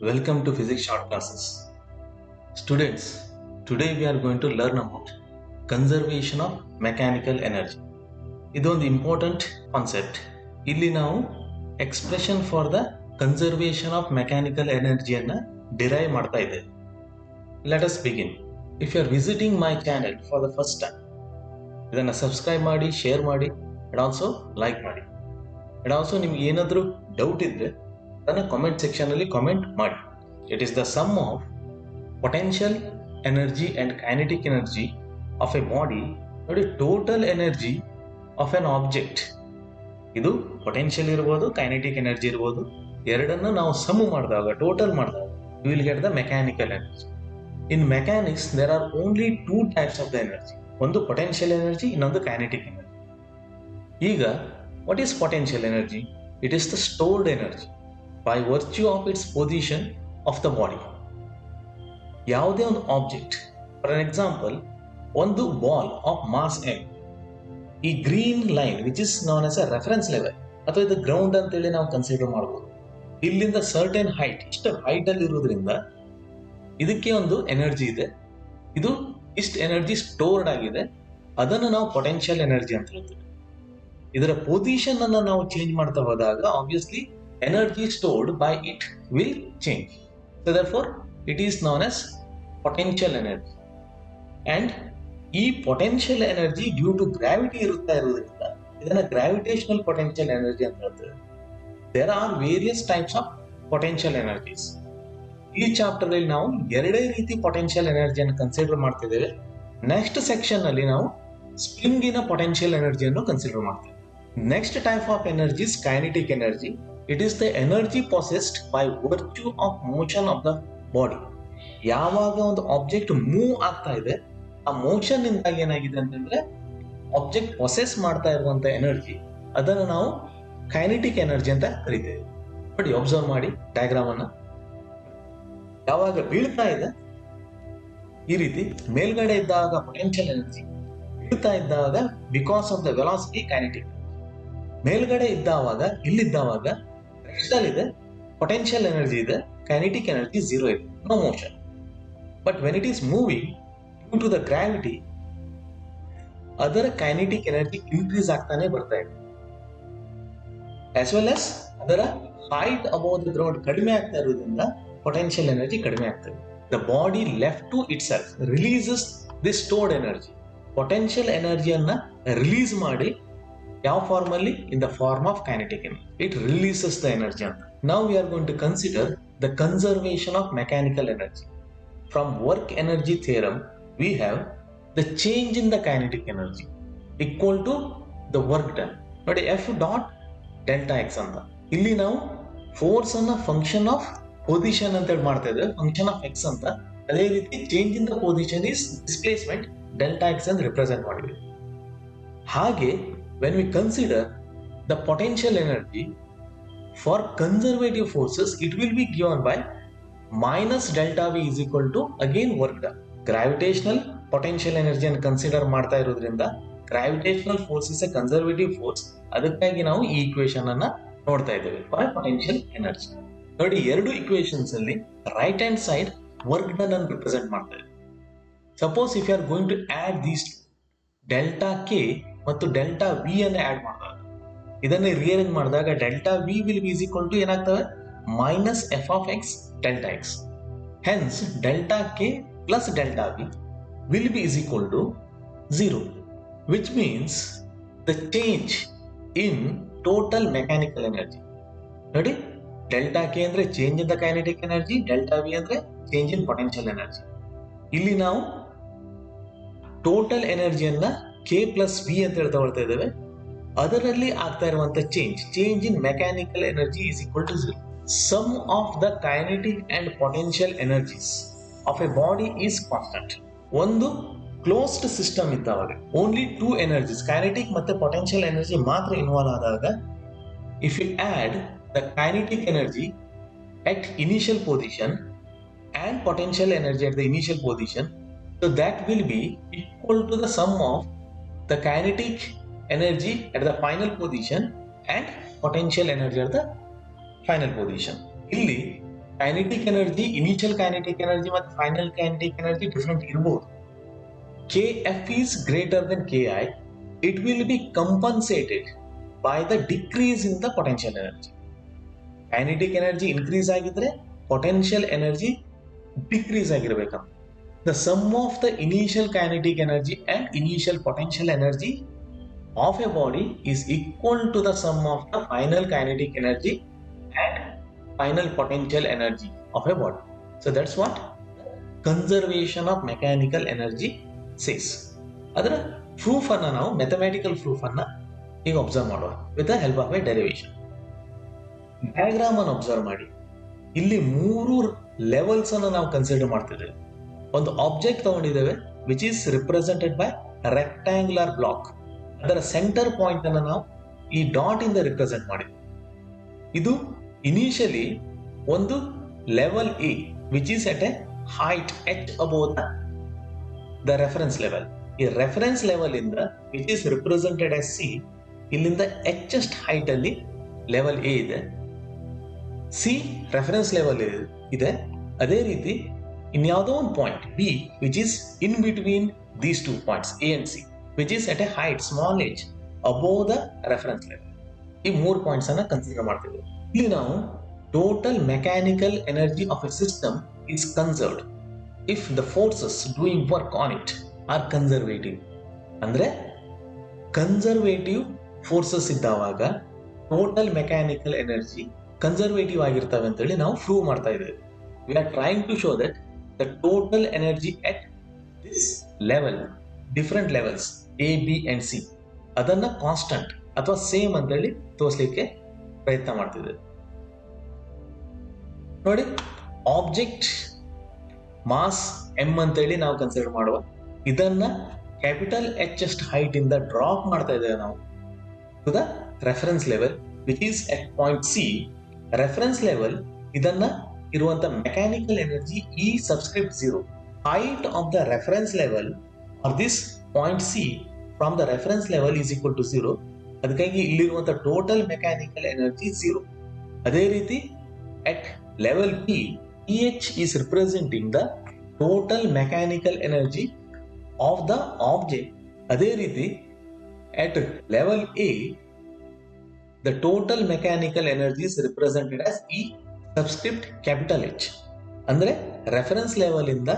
Welcome to Physics Short Classes. Students, today we are going to learn about conservation of mechanical energy. ಇದೊಂದು important concept. ಇಲ್ಲಿ ನಾವು expression for the conservation of mechanical ಎನರ್ಜಿಯನ್ನು derive ಮಾಡ್ತಾ ಇದ್ದೇವೆ. Let us begin. If you are visiting my channel for the first time, ಇದನ್ನು subscribe ಮಾಡಿ, share ಮಾಡಿ, and also like ಮಾಡಿ. ಅಂಡ್ ಆಲ್ಸೋ ನಿಮ್ಗೆ ಏನಾದರೂ ಡೌಟ್ ಇದ್ದರೆ ಅದನ್ನು ಕಾಮೆಂಟ್ ಸೆಕ್ಷನಲ್ಲಿ ಕಾಮೆಂಟ್ ಮಾಡಿ. It is the sum of potential energy and kinetic energy of a body, ನೋಡಿ total energy of an object. ಇದು ಪೊಟೆನ್ಷಿಯಲ್ ಇರ್ಬೋದು, ಕೈನೆಟಿಕ್ ಎನರ್ಜಿ ಇರ್ಬೋದು. ಎರಡನ್ನು ನಾವು ಸಮ್ ಮಾಡಿದಾಗ, ಟೋಟಲ್ ಮಾಡಿದಾಗ you will get the mechanical energy. In mechanics there are only two types of the energy. ಒಂದು potential energy, ಇನ್ನೊಂದು ಕೈನೆಟಿಕ್ ಎನರ್ಜಿ. ಈಗ what is potential energy? It is the stored energy by virtue of its position of the body. ಯಾವುದೇ ಒಂದು object, for an example ಒಂದು ball of mass M, ಈ green line which is non as a reference level ಅಥವಾ ಇದು ground ಅಂತೇಳಿ ನಾವು consider ಮಾಡ್ಬೋದು. ಇಲ್ಲಿಂದ ಸರ್ಟೆನ್ ಹೈಟ್, ಇಷ್ಟು ಹೈಟ್ ಅಲ್ಲಿ ಇರೋದ್ರಿಂದ ಇದಕ್ಕೆ ಒಂದು ಎನರ್ಜಿ ಇದೆ. ಇದು ಇಷ್ಟು ಎನರ್ಜಿ ಸ್ಟೋರ್ಡ್ ಆಗಿದೆ, ಅದನ್ನು ನಾವು ಪೊಟೆನ್ಷಿಯಲ್ ಎನರ್ಜಿ ಅಂತ ಹೇಳ್ತೀವಿ. ಇದರ ಪೊಸಿಷನ್ ಅನ್ನು ನಾವು ಚೇಂಜ್ ಮಾಡ್ತಾ ಹೋದಾಗ obviously energy stored by it will change. So therefore it is known as potential energy. And ಈ potential energy due to gravity ಇರುತ್ತಾ ಇರೋದ್ರಿಂದ ಇದನ್ನ ಗ್ರಾವಿಟೇಷನಲ್ ಪೊಟೆನ್ಷಿಯಲ್ ಎನರ್ಜಿ ಅಂತ ಹೇಳ್ತೇವೆ. There are various types of potential energies. ಈ chapter ಅಲ್ಲಿ ನಾವು ಎರಡೇ ರೀತಿ ಪೊಟೆನ್ಷಿಯಲ್ ಎನರ್ಜಿಯನ್ನು ಕನ್ಸಿಡರ್ ಮಾಡ್ತಿದ್ದೇವೆ. ನೆಕ್ಸ್ಟ್ ಸೆಕ್ಷನ್ ಅಲ್ಲಿ ನಾವು ಸ್ಪ್ರಿಂಗಿನ ಪೊಟೆನ್ಷಿಯಲ್ ಎನರ್ಜಿಯನ್ನು ಕನ್ಸಿಡರ್ ಮಾಡ್ತೇವೆ. Next type of energy is kinetic energy. It is the energy possessed by virtue of motion of the body. ಯಾವಾಗ ಒಂದು ಆಬ್ಜೆಕ್ಟ್ ಮೂವ್ ಆಗ್ತಾ ಇದೆ, ಆ ಮೋಷನ್ ಇಂದಾಗಿ ಏನಾಗಿದೆ ಅಂತಂದ್ರೆ ಆಬ್ಜೆಕ್ಟ್ ಪೊಸೆಸ್ ಮಾಡ್ತಾ ಇರುವಂತ ಎನರ್ಜಿ, ಅದನ್ನು ನಾವು ಕೈನೆಟಿಕ್ ಎನರ್ಜಿ ಅಂತ ಕರಿತೇವೆ. ನೋಡಿ, ಅಬ್ಸರ್ವ್ ಮಾಡಿ ಡಯಾಗ್ರಾಮ್ ಅನ್ನ. ಯಾವಾಗ ಬೀಳ್ತಾ ಇದೆ ಈ ರೀತಿ ಮೇಲ್ಗಡೆ ಇದ್ದಾಗ ಪೊಟೆನ್ಷಿಯಲ್ ಎನರ್ಜಿ, ಬೀಳ್ತಾ ಇದ್ದಾಗ because of the velocity kinetic. ಮೇಲ್ಗಡೆ ಇದ್ದಾವಾಗ, ಇಲ್ಲಿದ್ದಾವಾಗ ಇದೆ ಪೊಟೆನ್ಷಿಯಲ್ ಎನರ್ಜಿ ಇದೆ, kinetic energy zero ಇದೆ, no motion. But when it is moving due to the gravity, ಅದರ kinetic energy increase ಆಗ್ತಾನೆ ಬರ್ತಾ ಇದೆ. As well as ಅದರ height above the ground ಕಡಿಮೆ ಆಗ್ತಾ ಇರೋದ್ರಿಂದ potential energy ಕಡಿಮೆ ಆಗ್ತದೆ. The body left to itself releases this stored energy. Potential energy ಅನ್ನ ರಿಲೀಸ್ ಮಾಡಿ ಯಾವ ಫಾರ್ಮ್ ಅಲ್ಲಿ? in the form of kinetic energy. It releases the energy ಅಂತ. Now we are going to consider the conservation of mechanical energy. From work energy theorem, we have the change in the kinetic energy equal to the work done. ನೋಡಿ, F dot delta x ಅಂತ. ಇಲ್ಲಿ ನಾವು force ಅನ್ನ function of position ಅಂತ ಹೇಳಿ ಮಾಡ್ತಾ ಇದ್ದೇವೆ, function of x ಅಂತ. ಅದೇ ರೀತಿ change in the position is displacement delta x ಅಂತ ರಿಪ್ರೆಸೆಂಟ್ ಮಾಡಿದ್ವಿ. ಹಾಗೆ when we consider the potential energy for conservative forces, it will be given by minus delta v is equal to again work done. Gravitational potential energy ಅನ್ನು consider ಮಾಡ್ತಾ ಇರೋದ್ರಿಂದ gravitational force is A conservative force. ಅದಕ್ಕಾಗಿ ನಾವು ಈ equation ಅನ್ನ ನೋಡ್ತಾ ಇದ್ದೇವೆ for potential energy. ನೋಡಿ, ಎರಡು ಇಕ್ವೇಶನ್ಸ್ ಅಲ್ಲಿ right hand side work done ಅನ್ನು ರಿಪ್ರೆಸೆಂಟ್ ಮಾಡ್ತಾ ಇದ್ದೇವೆ. Suppose if you are going to add these delta K ಮತ್ತು ಡೆಲ್ಟಾ ವಿ ಅನ್ನು ಆಡ್ ಮಾಡಿದಾಗ, ಇದನ್ನೇ ರಿಅರೇಂಜ್ ಮಾಡಿದಾಗ delta V will be equal to ಏನಾಗ್ತವೆ? Minus F of X delta X. Hence delta K plus delta V will be equal to 0, which means the change in total mechanical energy. ನೋಡಿ, delta K ಅಂದ್ರೆ change in the kinetic energy, delta V ಅಂದ್ರೆ change in potential energy. ಇಲ್ಲಿ ನಾವು total ಎನರ್ಜಿಯನ್ನ K plus V ಅಂತ ಹೇಳಿ ತಗೊಳ್ತಾ ಇದ್ದೇವೆ. ಅದರಲ್ಲಿ ಆಗ್ತಾ ಇರುವಂತ change in mechanical energy is equal to 0. Sum of the kinetic and potential energies of a body is constant. ಒಂದು ಕ್ಲೋಸ್ಡ್ ಸಿಸ್ಟಮ್ ಇದ್ದಾವಾಗ ಓನ್ಲಿ ಟೂ ಎನರ್ಜೀಸ್, ಕೈನೆಟಿಕ್ ಮತ್ತೆ ಪೊಟೆನ್ಷಿಯಲ್ ಎನರ್ಜಿ ಮಾತ್ರ ಇನ್ವಾಲ್ವ್ ಆದಾಗ, if you add the kinetic energy at initial position and potential energy at the initial position, so that will be equal to the sum of the kinetic energy at the final position and potential energy at the final position. ಇಲ್ಲಿ kinetic energy, initial kinetic energy ಮತ್ತು final kinetic energy different ಇರಬಹುದು. Kf is greater than Ki, it will be compensated by the decrease in the potential energy. Kinetic energy increase ಆಗಿದ್ರೆ potential energy decrease ಆಗಿರಬೇಕು. The sum of the initial kinetic energy and initial potential energy of a body is equal to the sum of the final kinetic energy and final potential energy of a body. So that's what conservation of mechanical energy says. ಅದರ proof ಅನ್ನ ನಾವು mathematical proof ಅನ್ನ ಈಗ observe ಮಾಡುವ with the help of a derivation. Diagram ಅನ್ನು observe ಮಾಡಿ. ಇಲ್ಲಿ 3 levels ಅನ್ನು ನಾವು ಕನ್ಸಿಡರ್ ಮಾಡ್ತಿದ್ದೇವೆ. ಒಂದು ಆಬ್ಜೆಕ್ಟ್ ತಗೊಂಡಿದ್ದೇವೆ which is represented by rectangular block. ಅದರ ಸೆಂಟರ್ ಪಾಯಿಂಟ್ ಅನ್ನು ನಾವು ಈ ಡಾಟ್ ಇಂದ ರಿಪ್ರೆಸೆಂಟ್ ಮಾಡಿದ್ವಿ. ಇದು ಇನಿಷಿಯಲಿ ಒಂದು level A which is at a height h above the reference level. ಈ ರೆಫರೆನ್ಸ್ ಲೆವೆಲ್ ಇಂದ which is represented as c, ಇಲ್ಲಿಂದ ಎಚ್ಚೆಸ್ಟ್ ಹೈಟ್ ಅಲ್ಲಿ ಲೆವೆಲ್ ಎ ಇದೆ, ಸಿ ರೆಫರೆನ್ಸ್ ಲೆವೆಲ್ ಇದೆ. ಅದೇ ರೀತಿ ಇನ್ಯಾವುದೋ ಒಂದು point B which is in between these 2 points A and C which is at a height small h above the reference level. ಈ 3 points ಅನ್ನ ಕನ್ಸಿಡರ್ ಮಾಡ್ತಿದ್ದೇವೆ. ಇಲ್ಲಿ ನಾವು total mechanical energy of A system is conserved if the forces doing work on it are conservative. ಅಂದ್ರೆ conservative forces ಇದ್ದಾವಾಗ total mechanical energy conservative ಆಗಿರ್ತವೆ ಅಂತೇಳಿ ನಾವು ಪ್ರೂವ್ ಮಾಡ್ತಾ ಇದ್ದೇವೆ. We are trying to show that the total energy at this level, different levels A B and C, ಅದನ್ನ constant ಅಥವಾ same ಅಂತೇಳಿ ತೋರಿಸಲಿಕ್ಕೆ ಪ್ರಯತ್ನ ಮಾಡ್ತಿದ್ದೇವೆ. ನೋಡಿ, ಆಬ್ಜೆಕ್ಟ್ ಮಾಸ್ ಎಂ ಅಂತೇಳಿ ನಾವು ಕನ್ಸಿಡರ್ ಮಾಡುವ. ಇದನ್ನ ಕ್ಯಾಪಿಟಲ್ ಎಚ್ ಅಷ್ಟು ಹೈಟ್ ಇಂದ ಡ್ರಾಪ್ ಮಾಡ್ತಾ ಇದ್ದೇವೆ ನಾವು to the reference level which is at point C. Reference level ಇದನ್ನ ಇರುವಂತ mechanical energy E subscript 0. Height of the reference level or this point C from the reference level is equal to 0. ಅದಕ್ಕಾಗಿ ಇಲ್ಲಿರುವಂತ total mechanical energy 0. ಅದೇ ರೀತಿ at level P, EH is representing the total mechanical energy of the object. ಅದೇ ರೀತಿ at level A, the total mechanical energy is represented as E subscript capital H. ಅಂದ್ರೆ reference level ಇಂದ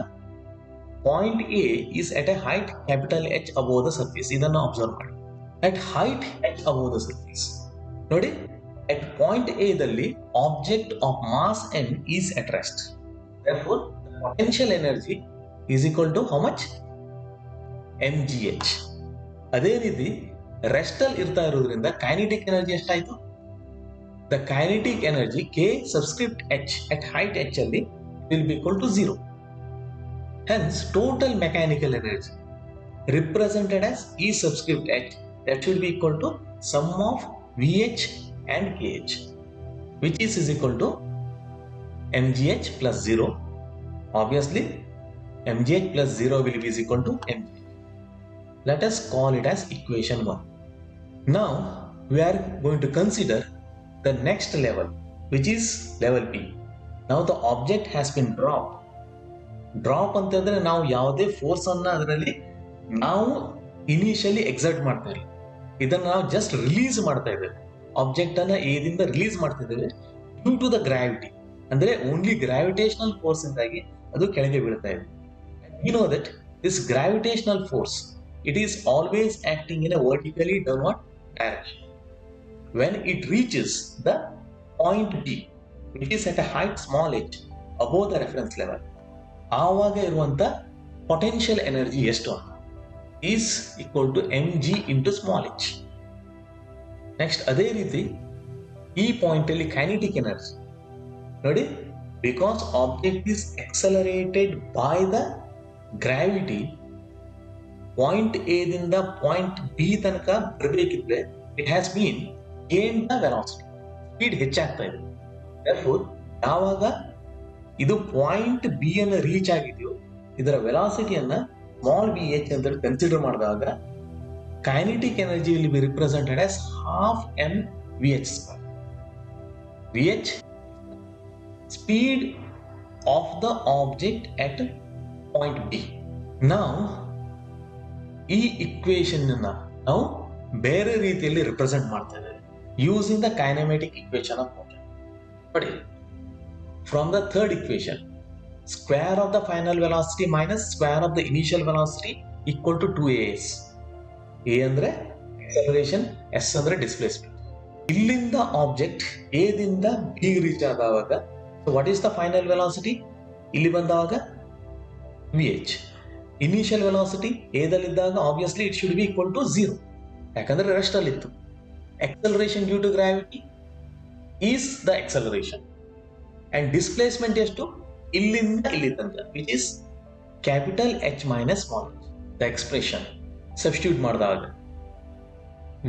point A is at a height capital H above the surface. ಇದನ್ನು observe ಮಾಡಿ. At height H above the surface. ನೋಡಿ, at point A ದಲ್ಲಿ object of mass m is at rest. Therefore, the potential energy is equal to how much? mgh. ಅದೇ ರೀತಿ rest ಅಲ್ಲಿ ಇರ್ತಾ ಇರೋದ್ರಿಂದ kinetic energy ಎಷ್ಟಾಯ್ತು? The kinetic energy K subscript H at height H ಅಲ್ಲಿ will be equal to 0. Hence, total mechanical energy represented as E subscript H, that should be equal to sum of VH and KH, which is equal to mgh plus 0. Obviously, mgh plus 0 will be equal to mgh. Let us call it as equation 1. Now, we are going to consider the next level, which is level P. Now, the object has been dropped. Drop ಅಂತಂದ್ರೆ ನಾವು ಯಾವುದೇ force ಅನ್ನ ಅದರಲ್ಲಿ ನಾವು initially exert ಮಾಡ್ತಾ ಇಲ್ಲ. ಇದನ್ನ ನಾವು ಜಸ್ಟ್ ರಿಲೀಸ್ ಮಾಡ್ತಾ ಇದ್ದೇವೆ. ಆಬ್ಜೆಕ್ಟ್ ಅನ್ನ ಏದಿಂದ ರಿಲೀಸ್ ಮಾಡ್ತಿದ್ದೇವೆ ಡ್ಯೂ ಟು ದ ಗ್ರಾವಿಟಿ. ಅಂದ್ರೆ ಓನ್ಲಿ ಗ್ರಾವಿಟೇಷನಲ್ ಫೋರ್ಸ್ ಇಂದಾಗಿ ಅದು ಕೆಳಗೆ ಬೀಳ್ತಾ ಇದೆ. You know that this gravitational force, it is always acting in a vertically downward direction. When it reaches the point B which is at a height small h above the reference level, ಆವಾಗ ಇರುವಂತ ಪೊಟೆನ್ಷಿಯಲ್ ಎನರ್ಜಿ ಎಷ್ಟು is equal to mg into small h. Next ಅದೇ ರೀತಿ ಈ point ಅಲ್ಲಿ kinetic energy ನೋಡಿ, because object is accelerated by the gravity, point A ದಿಂದ ಪಾಯಿಂಟ್ ಬಿ ತನಕ ಬರಬೇಕಿದ್ರೆ it has been gain the velocity, speed ಹೆಚ್ಚಾಗ್ತಾ ಇದೆ. therefore ಯಾವಾಗ ಇದು ಪಾಯಿಂಟ್ ಬಿ ಅನ್ನು ರೀಚ್ ಆಗಿದೆಯೋ ಇದರ ವೆಲಾಸಿಟಿಯನ್ನ ಸ್ಮಾಲ್ ವಿ ಎಚ್ ಅಂತ ಕನ್ಸಿಡರ್ ಮಾಡಿದಾಗ kinetic energy will be represented as half m vh square. Vh speed of the object at point B. Now ಈ ಇಕ್ವೇಶನ್ ನಾವು ಬೇರೆ ರೀತಿಯಲ್ಲಿ ರಿಪ್ರೆಸೆಂಟ್ ಮಾಡ್ತಾ ಇದ್ದೇವೆ using the kinematic equation of motion. ನೋಡಿ, from the third equation, square of the final velocity minus square of the initial velocity equal to 2as. a ಅಂದ್ರೆ acceleration, s ಅಂದ್ರೆ displacement. ಇಲ್ಲಿಂದ ಆಬ್ಜೆಕ್ಟ್ a ದಿಂದ b reach ಆದಾಗ what is the final velocity? ಇಲ್ಲಿ ಬಂದಾಗ vh. Initial velocity a ದಲ್ಲಿದ್ದಾಗ obviously it should be equal to 0 ಯಾಕಂದ್ರೆ rest ಅಲ್ಲಿ ಇತ್ತು. acceleration due to gravity is the acceleration and displacement ಎಷ್ಟು ಇಲ್ಲಿಂದ ಇಲ್ಲಿ ತನಕ which is capital H minus small h. the expression substitute ಮಾಡಿದಾಗ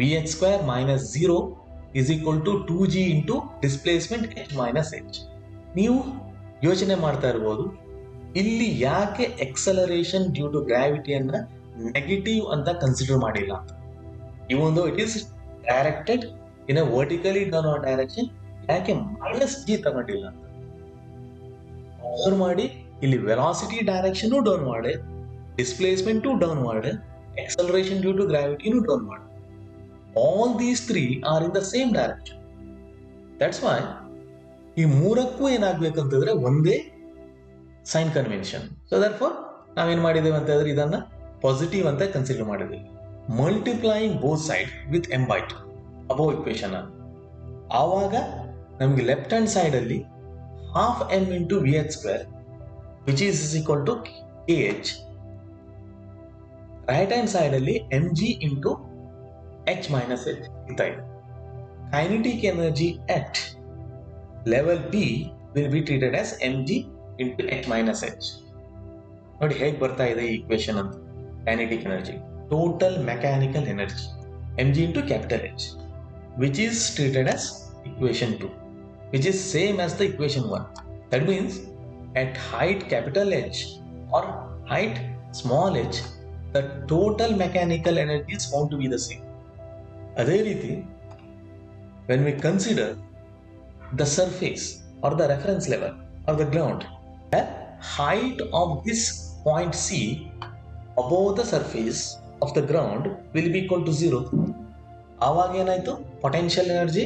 vh square minus 0 is equal to 2g into displacement h minus h. ನೀವು ಯೋಚನೆ ಮಾಡ್ತಾ ಇರಬಹುದು ಇಲ್ಲಿ ಯಾಕೆ acceleration due to gravity ಅನ್ನ ನೆಗೆಟಿವ್ ಅಂತ ಕನ್ಸಿಡರ್ ಮಾಡಿಲ್ಲ ಅಂತ. even though it is directed in a vertically downward direction, ಯಾಕೆ minus g ತಗೊಂಡಿಲ್ಲ ಅಂತ ಅಬ್ಸರ್ವ್ ಮಾಡಿ. ಇಲ್ಲಿ velocity direction downward, displacement downward, acceleration due to gravity downward. all these three are in the same direction. that's why ಈ ಮೂರಕ್ಕೂ ಏನಾಗಬೇಕಂತಂದ್ರೆ ಒಂದೇ sign convention. So therefore ನಾವೇನ್ ಮಾಡಿದ್ದೇವೆ ಅಂತಂದ್ರೆ ಇದನ್ನ ಪಾಸಿಟಿವ್ ಅಂತ ಕನ್ಸಿಡರ್ ಮಾಡಿದ್ದೇವೆ. Multiplying both side with m/2 above equation ಆವಾಗ ನಮ್ಗೆ ಲೆಫ್ಟ್ ಹ್ಯಾಂಡ್ ಸೈಡ್ ಅಲ್ಲಿ half m into vh square which is equal to kh, right hand side ಅಲ್ಲಿ mg into h minus h ಇರ್ತಾ ಇದೆ. kinetic energy at level B will be treated as mg into h minus h. ನೋಡಿ ಹೇಗೆ ಬರ್ತಾ ಇದೆ ಈ equation ಅಂತ. kinetic energy, total mechanical energy, mg into capital H, which is treated as equation 2, which is same as the equation 1. That means at height capital H or height small h, the total mechanical energy is found to be the same. ಅದೇ ರೀತಿ when we consider the surface or the reference level or the ground, the height of this point C above the surface of the ground will be equal to 0. ಆವಾಗ ಏನಾಯ್ತು, potential energy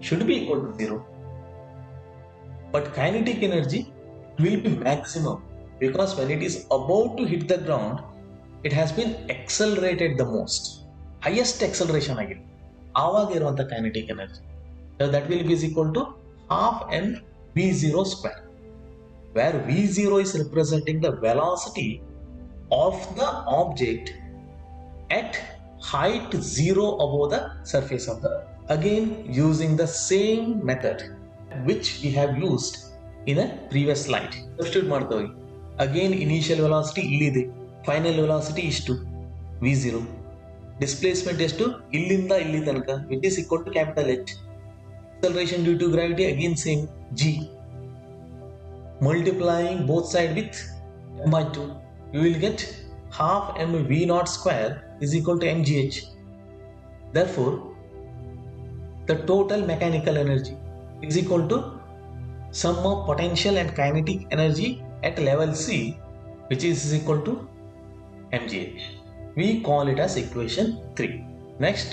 should be equal to 0. but kinetic energy will be maximum because when it is about to hit the ground, it has been accelerated the most, highest acceleration ಆಗಿದೆ. ಆವಾಗ ಇರುವಂತ kinetic energy, so that will be equal to half m v0 square, where v0 is representing the velocity of the object at height 0 above the surface of the earth. Again using the same method which we have used in a previous slide. Substitute ಮಾಡ್ತಾ ಹೋಗಿ. Again initial velocity ಇಲ್ಲಿದೆ, final velocity ಇಷ್ಟು v0, displacement ಎಷ್ಟು ಇಲ್ಲಿಂದ ಇಲ್ಲಿ ತನಕ which is equal to capital H, acceleration due to gravity again same g, multiplying both side with m/2 you will get half m v0 square is equal to mgh. therefore the total mechanical energy is equal to sum of potential and kinetic energy at level C, which is equal to mgh. We call it as equation 3. Next,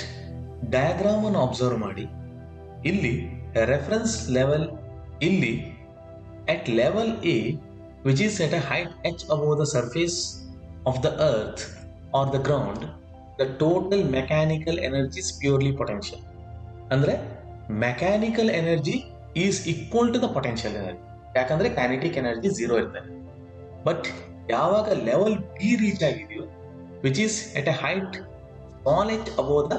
diagram ಅನ್ನು observe ಮಾಡಿ. ಇಲ್ಲಿ reference level ಇಲ್ಲಿ at level A, which is at a height h above the surface of the earth or the ground, the total mechanical energy is purely potential. ಅಂದ್ರೆ mechanical energy is equal to the potential energy, ಯಾಕಂದ್ರೆ kinetic energy 0 ಇರ್ತದೆ. But ಯಾವಾಗ level B reach ಆಗಿದೆಯೋ which is at a height small h above the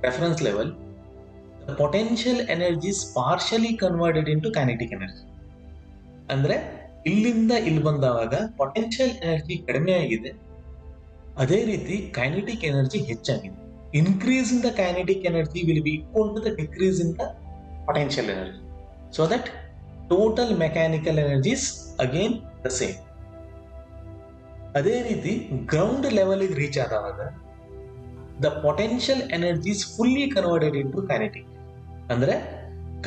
reference level, the potential energy is partially converted into kinetic energy. ಅಂದ್ರೆ ಇಲ್ಲಿಂದ ಇಲ್ಲಿ ಬಂದಾಗ potential energy ಕಡಿಮೆ ಆಗಿದೆ, ಅದೇ ರೀತಿ ಕೈನೆಟಿಕ್ ಎನರ್ಜಿ ಹೆಚ್ಚಾಗಿದೆ. Increase in the kinetic energy will be equal to the decrease in the potential energy, so that total mechanical energy is again the same. ಅದೇ ರೀತಿ ಗ್ರೌಂಡ್ ಲೆವೆಲ್ ರೀಚ್ ಆದಾಗ the potential energy is fully converted into kinetic. ಅಂದ್ರೆ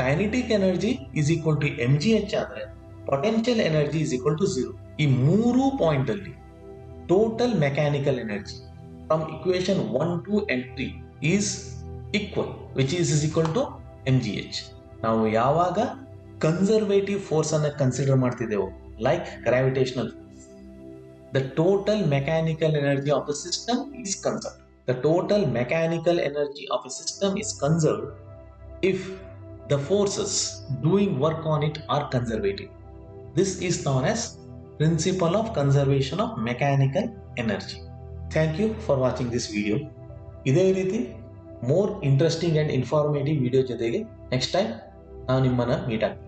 kinetic energy is equal to mgh ಆದ್ರೆ potential energy is equal to 0. ಈ ಮೂರು point ಅಲ್ಲಿ total mechanical energy from equation 1, 2 and 3 is equal, which is equal to mgh. ನಾವು ಯಾವಾಗ conservative force ಅನ್ನ consider ಮಾಡ್ತಿದ್ದೆವು, like gravitational force, the total mechanical energy of the system is conserved. The total mechanical energy of a system is conserved if the forces doing work on it are conservative. This is known as principle of conservation of mechanical energy. Thank you for watching this video. ಇದೇ ರೀತಿ more interesting and informative video ಜೊತೆಗೆ next time ನಾನು ನಿಮ್ಮನ್ನ meet ಆಗ್ತೀನಿ.